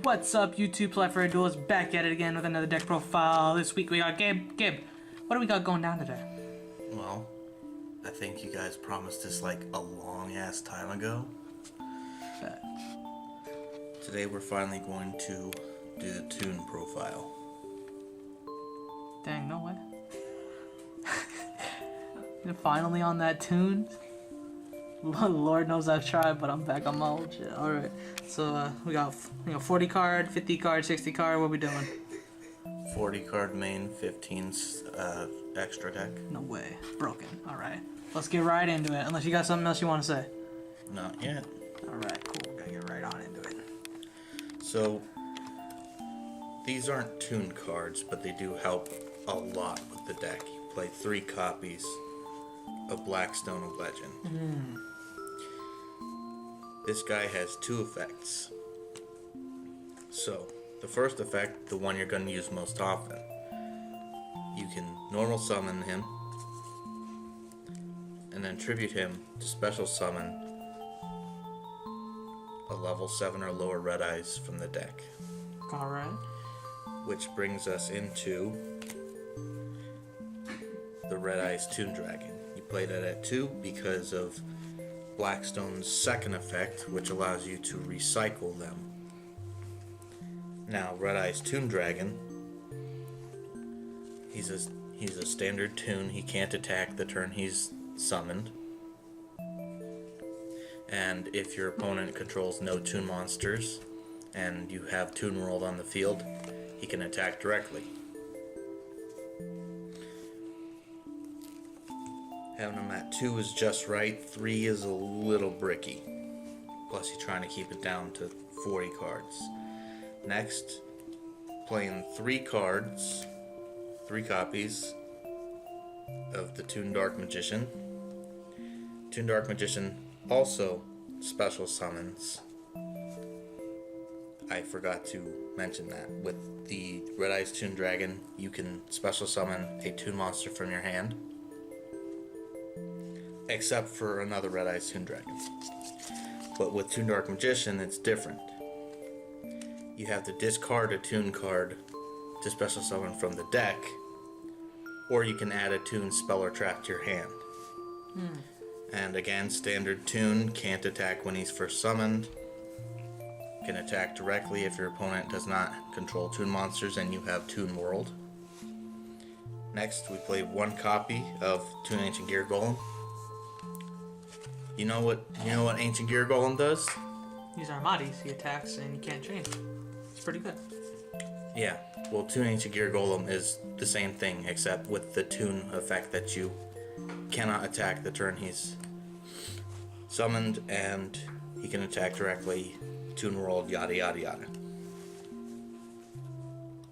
What's up, YouTube? SRD Duel is back at it again with another deck profile. This week we got Gabe. Gabe, what do we got going down today? Well, I think you guys promised this like a long-ass time ago. Today we're finally going to do the Toon profile. Dang, no way. Finally on that Toon. Lord knows I've tried, but I'm back on my old shit. Alright, so we got 40 card, 50 card, 60 card. What we doing? 40 card main, 15 extra deck. No way. Broken. Alright. Let's get right into it. Unless you got something else you want to say. Not yet. Alright, cool. We're gonna get right on into it. So, these aren't Toon cards, but they do help a lot with the deck. You play 3 copies of Blackstone of Legend. This guy has 2 effects. So, the first effect, the one you're going to use most often, you can normal summon him and then tribute him to special summon a level 7 or lower Red Eyes from the deck. Alright. Which brings us into the Red Eyes Toon Dragon. You play that at 2 because of Blackstone's second effect, which allows you to recycle them. Now, Red Eyes Toon Dragon, he's a standard Toon. He can't attack the turn he's summoned. And if your opponent controls no Toon monsters and you have Toon World on the field, he can attack directly. Having him at 2 is just right. 3 is a little bricky. Plus you're trying to keep it down to 40 cards. Next, playing 3 cards, 3 copies of the Toon Dark Magician. Toon Dark Magician also special summons. I forgot to mention that. With the Red Eyes Toon Dragon, you can special summon a Toon monster from your hand. Except for another Red Eyes Toon Dragon. But with Toon Dark Magician, it's different. You have to discard a Toon card to special summon from the deck, or you can add a Toon spell or trap to your hand. And again, standard Toon can't attack when he's first summoned. Can attack directly if your opponent does not control Toon monsters and you have Toon World. Next, we play 1 copy of Toon Ancient Gear Golem. You know what Ancient Gear Golem does? These are Mahdi's. He attacks and you can't change. It's pretty good. Yeah, well, Toon Ancient Gear Golem is the same thing, except with the Toon effect that you cannot attack the turn he's summoned, and he can attack directly, Toon World, yada yada yada.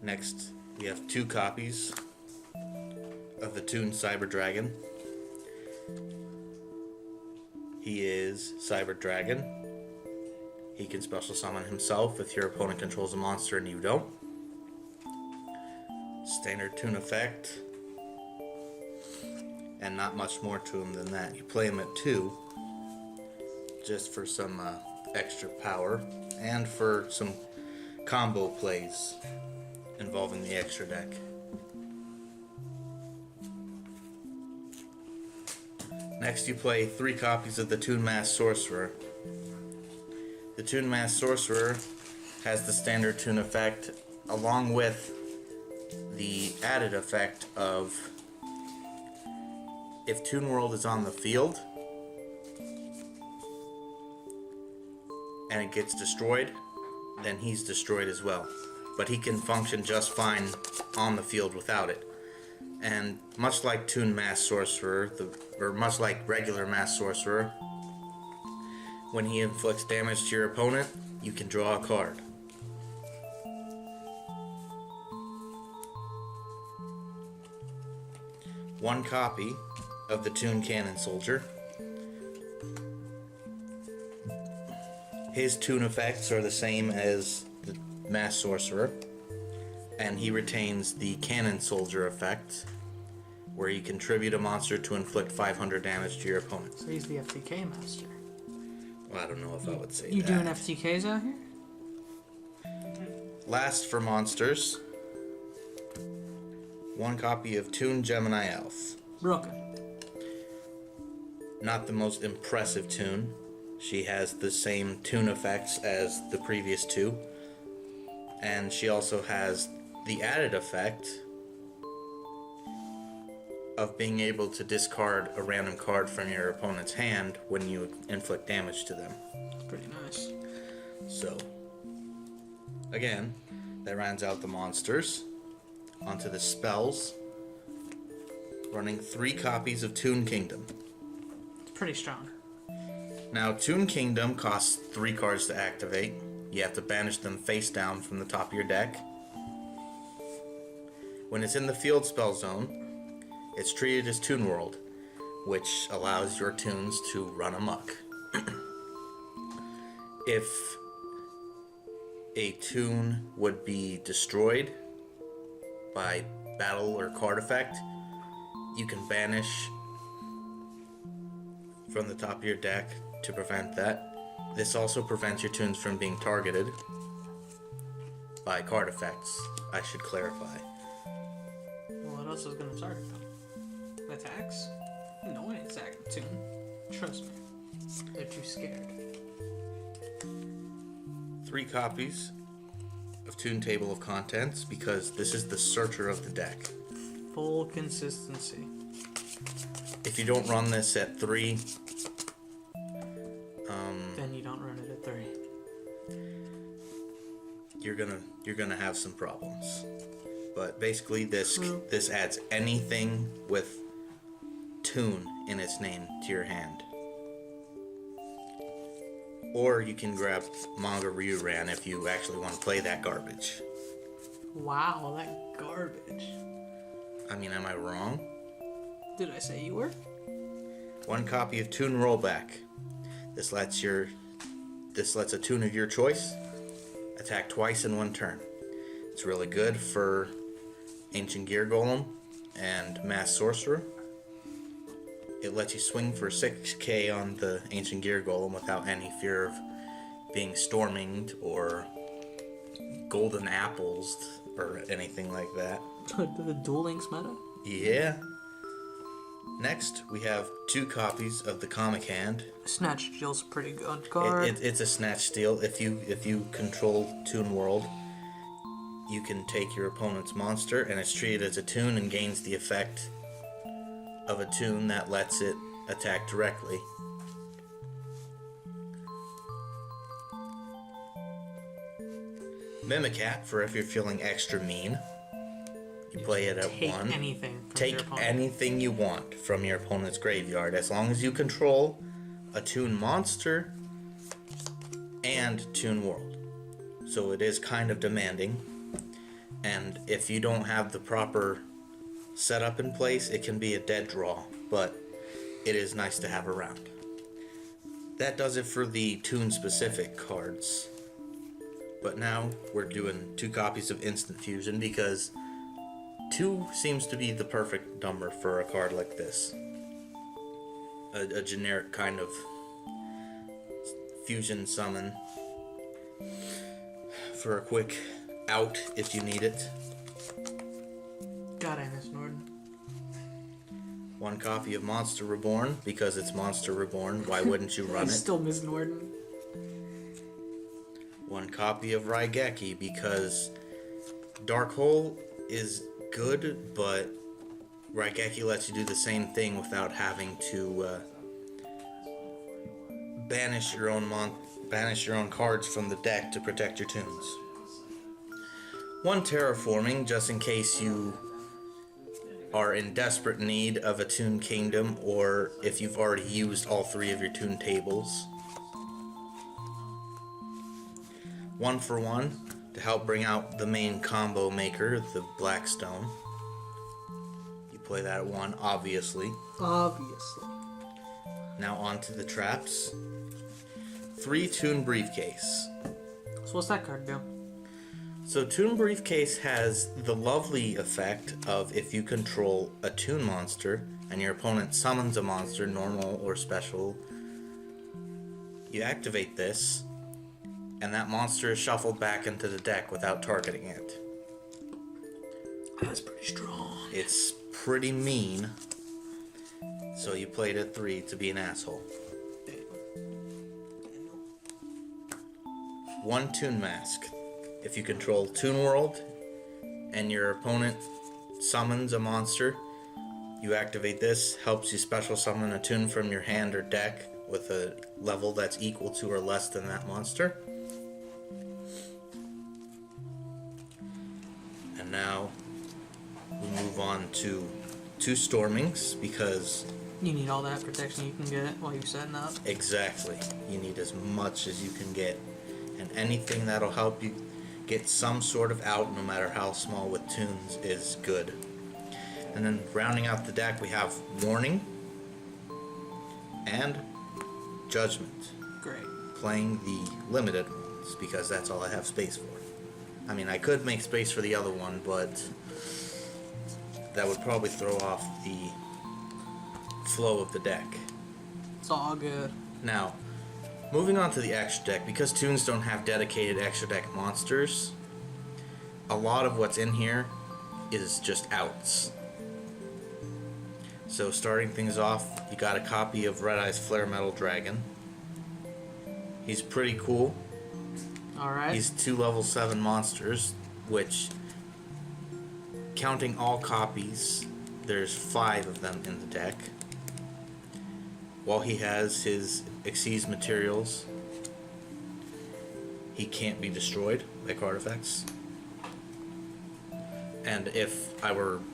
Next, we have 2 copies of the Toon Cyber Dragon. He is Cyber Dragon. He can special summon himself if your opponent controls a monster and you don't. Standard Toon effect. And not much more to him than that. You play him at 2 just for some extra power and for some combo plays involving the extra deck. Next, you play 3 copies of the Toon Masked Sorcerer. The Toon Masked Sorcerer has the standard Toon effect, along with the added effect of if Toon World is on the field and it gets destroyed, then he's destroyed as well. But he can function just fine on the field without it. And much like Toon Masked Sorcerer, or much like regular Masked Sorcerer, when he inflicts damage to your opponent, you can draw a card. One copy of the Toon Cannon Soldier. His Toon effects are the same as the Masked Sorcerer, and he retains the Cannon Soldier effect, where you contribute a monster to inflict 500 damage to your opponent. So he's the FTK master. Well, I don't know if I would say you that. doing FTKs out here? last for monsters, one copy of Toon Gemini Elf. Broken. Not the most impressive Toon. She has the same Toon effects as the previous two. And she also has the added effect of being able to discard a random card from your opponent's hand when you inflict damage to them. Pretty nice. So, again, that rounds out the monsters. Onto the spells. Running 3 copies of Toon Kingdom. It's pretty strong. Now, Toon Kingdom costs 3 cards to activate. You have to banish them face down from the top of your deck. When it's in the field spell zone, it's treated as Toon World, which allows your toons to run amok. If a toon would be destroyed by battle or card effect, you can banish from the top of your deck to prevent that. This also prevents your toons from being targeted by card effects, I should clarify. Well, what else is going to target them? Attacks? No one ain't attacking Toon. Trust me. They're too scared. 3 copies of Toon Table of Contents, because this is the searcher of the deck. Full consistency. If you don't run this at 3, Then you don't run it at 3. you're gonna have some problems. But basically, this adds anything with Toon in its name to your hand. Or you can grab Manga Ryuran if you actually want to play that garbage. Wow, that garbage. I mean, am I wrong? Did I say you were? 1 copy of Toon Rollback. This lets a Toon of your choice attack twice in 1 turn. It's really good for Ancient Gear Golem and Mass Sorcerer. It lets you swing for 6k on the Ancient Gear Golem without any fear of being storminged or golden apples or anything like that. The Duel Links meta? Yeah. Next, we have 2 copies of the Comic Hand. Snatch Steel's a pretty good card. It's a Snatch Steal. If you control Toon World, you can take your opponent's monster, and it's treated as a Toon and gains the effect of a Toon that lets it attack directly. Mimicat for if you're feeling extra mean. You play it at Take 1. anything from Take your opponent. anything you want from your opponent's graveyard, as long as you control a Toon monster and Toon World. So it is kind of demanding. And if you don't have the proper setup in place, it can be a dead draw, but it is nice to have around. That does it for the Toon specific cards. But now we're doing 2 copies of Instant Fusion because 2 seems to be the perfect number for a card like this. A generic kind of fusion summon for a quick out if you need it. God, I miss Norden. 1 copy of Monster Reborn because it's Monster Reborn. Why wouldn't you run I it? still miss Norden. 1 copy of Raigeki because Dark Hole is good, but Raigeki lets you do the same thing without having to banish your own cards from the deck to protect your toons. 1 Terraforming, just in case you are in desperate need of a Toon Kingdom, or if you've already used all 3 of your Toon tables. 1 for 1 to help bring out the main combo maker, the Blackstone. You play that at 1, obviously. Obviously. Now on to the traps. 3 Toon Briefcase. So what's that card do? So Toon Briefcase has the lovely effect of if you control a Toon monster and your opponent summons a monster, normal or special, you activate this, and that monster is shuffled back into the deck without targeting it. That's pretty strong. It's pretty mean. So you played at 3 to be an asshole. 1 Toon Mask. If you control Toon World and your opponent summons a monster, you activate this. Helps you special summon a Toon from your hand or deck with a level that's equal to or less than that monster. And now we move on to 2 Stormings because... You need all that protection you can get while you're setting up. Exactly. You need as much as you can get. And anything that'll help you get some sort of out, no matter how small, with Toons is good. And then rounding out the deck, we have Warning and Judgment. Great. Playing the limited ones, because that's all I have space for. I mean, I could make space for the other one, but that would probably throw off the flow of the deck. It's all good. Now, moving on to the extra deck, because Toons don't have dedicated extra deck monsters, a lot of what's in here is just outs. So starting things off, you got a copy of Red Eye's Flare Metal Dragon. He's pretty cool. Alright. He's 2 level 7 monsters, which, counting all copies, there's 5 of them in the deck. While he has his Xyz materials, he can't be destroyed by card effects. And if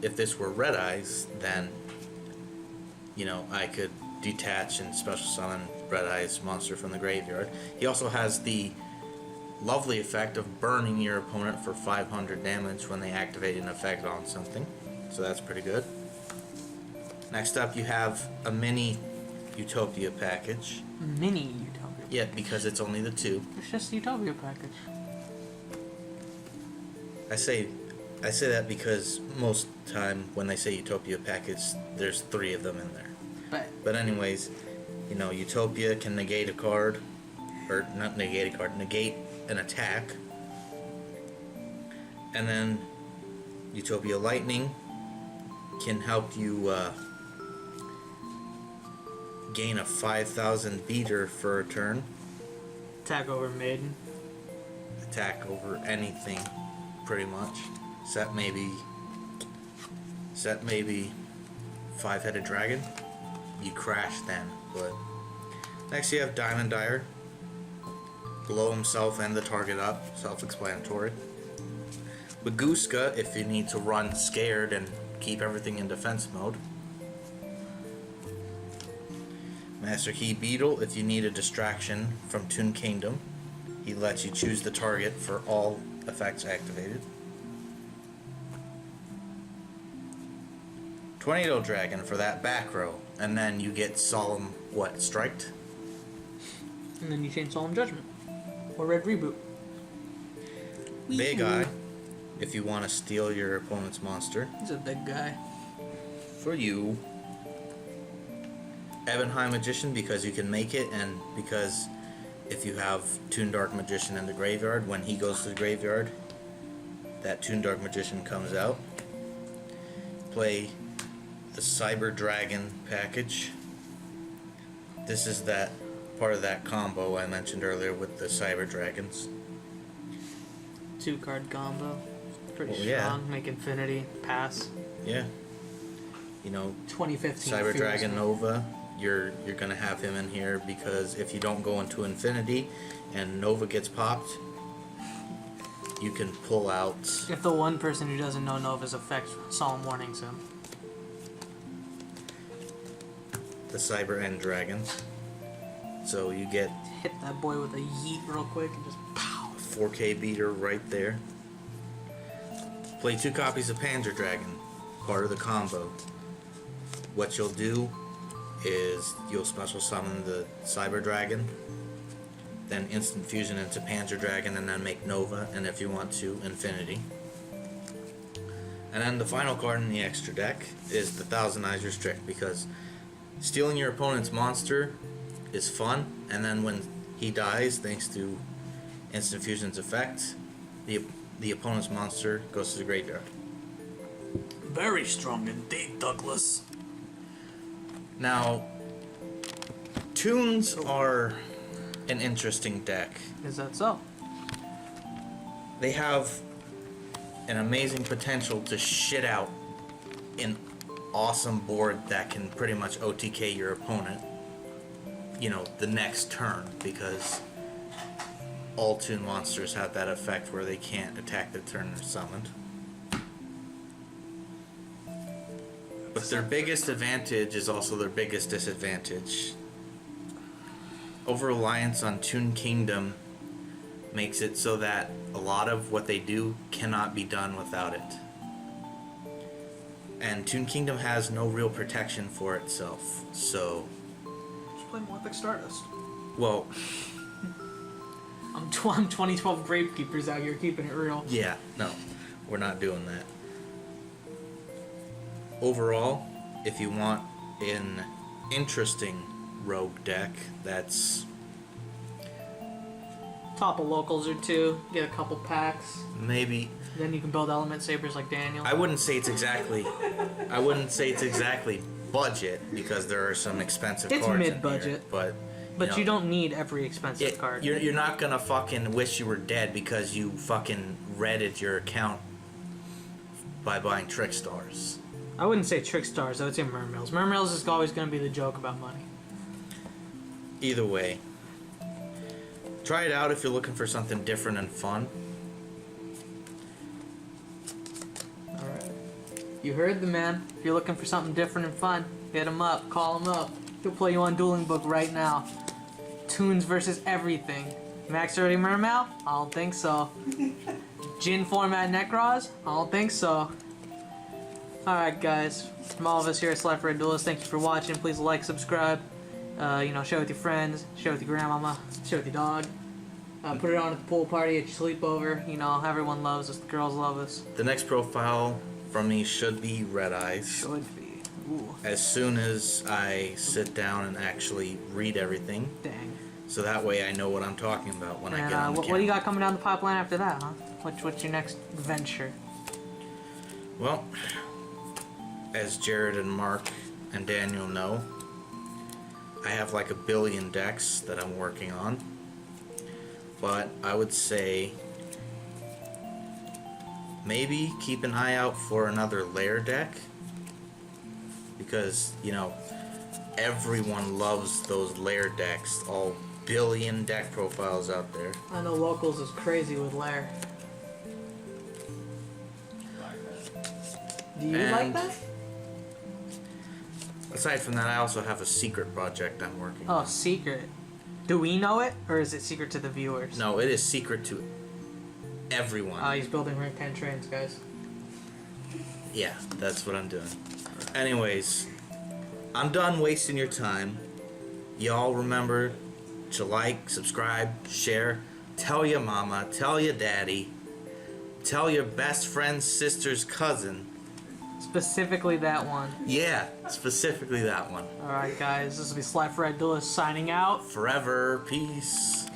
this were Red Eyes, then, you know, I could detach and special summon Red Eyes monster from the graveyard. He also has the lovely effect of burning your opponent for 500 damage when they activate an effect on something. So that's pretty good. Next up, you have a mini Utopia package. Mini Utopia. Yeah, because it's only the 2. It's just the Utopia package. I say that because most time when they say Utopia package, there's 3 of them in there. But anyways, you know, Utopia can negate a card, or not negate a card, negate an attack. And then Utopia Lightning can help you gain a 5,000 beater for a turn. Attack over Maiden. Attack over anything, pretty much. Set maybe 5-headed dragon. You crash then, but next you have Diamond Dyer. Blow himself and the target up, self-explanatory. Baguska if you need to run scared and keep everything in defense mode. Master Key Beetle if you need a distraction from Toon Kingdom. He lets you choose the target for all effects activated. Tornado Dragon for that back row, and then you get Solemn, Striked? And then you change Solemn Judgment. Or Red Reboot. Big Eye, if you want to steal your opponent's monster. He's a big guy. For you. Ebonheim Magician, because you can make it, and because if you have Toon Dark Magician in the graveyard, when he goes to the graveyard, that Toon Dark Magician comes out. Play the Cyber Dragon package. This is that part of that combo I mentioned earlier with the Cyber Dragons. 2-card combo. Pretty strong. Yeah. Make Infinity. Pass. Yeah. You know, 2015. Cyber Dragon Nova, you're gonna have him in here because if you don't go into Infinity and Nova gets popped, you can pull out. If the one person who doesn't know Nova's effect, Solemn Warnings him. The Cyber End Dragon. So you get Hit that boy with a yeet real quick and just pow. 4K beater right there. Play 2 copies of Panzer Dragon, part of the combo. What you'll do is you'll special summon the Cyber Dragon, then instant fusion into Panzer Dragon, and then make Nova, and if you want to, Infinity. And then the final card in the extra deck is the Thousand Eyes Restrict, because stealing your opponent's monster is fun, and then when he dies, thanks to Instant fusion's effect. The opponent's monster goes to the graveyard. Very strong indeed, Douglas. Now, Toons are an interesting deck. Is that so? They have an amazing potential to shit out an awesome board that can pretty much OTK your opponent, you know, the next turn, because all Toon monsters have that effect where they can't attack the turn they're summoned. But their biggest advantage is also their biggest disadvantage. Over-reliance on Toon Kingdom makes it so that a lot of what they do cannot be done without it. And Toon Kingdom has no real protection for itself, so... Just play Morphic Stardust. Well... I'm 2012 Gravekeepers out here keeping it real. Yeah, no, we're not doing that. Overall, if you want an interesting rogue deck that's... Top of locals or two, get a couple packs. Maybe... Then you can build element sabers like Daniel. I wouldn't say it's exactly budget, because there are some expensive It's cards mid-budget. in here, but you don't need every expensive card. You're not gonna fucking wish you were dead because you fucking redded your account by buying Trick Stars. I wouldn't say Trick Stars, I would say Mermills. Mermills is always going to be the joke about money. Either way, try it out if you're looking for something different and fun. Alright. You heard the man. If you're looking for something different and fun, hit him up, call him up. He'll play you on Dueling Book right now. Toons versus everything. Max SRD Mermail? I don't think so. Jin format Necros? I don't think so. Alright guys, from all of us here at SRD Duelist, thank you for watching. Please like, subscribe, share with your friends, share with your grandmama, share with your dog. Put it on at the pool party, at your sleepover. You know, everyone loves us, the girls love us. The next profile from me should be Red Eyes. Should be. Ooh. As soon as I sit down and actually read everything. Dang. So that way I know what I'm talking about when I get on the camera. What do you got coming down the pipeline after that, huh? What's your next venture? Well, as Jared and Mark and Daniel know, I have like 1 billion decks that I'm working on. But I would say maybe keep an eye out for another lair deck, because, you know, everyone loves those lair decks. All billion deck profiles out there. I know locals is crazy with lair. Do you like that? Aside from that, I also have a secret project I'm working on. Oh, secret. Do we know it, or is it secret to the viewers? No, it is secret to everyone. Oh, he's building rank 10 trains, guys. Yeah, that's what I'm doing. Anyways, I'm done wasting your time. Y'all remember to like, subscribe, share, tell your mama, tell your daddy, tell your best friend's sister's cousin. Specifically that one. Yeah, specifically that one. Alright guys, this will be SRD Duelist signing out. Forever, peace.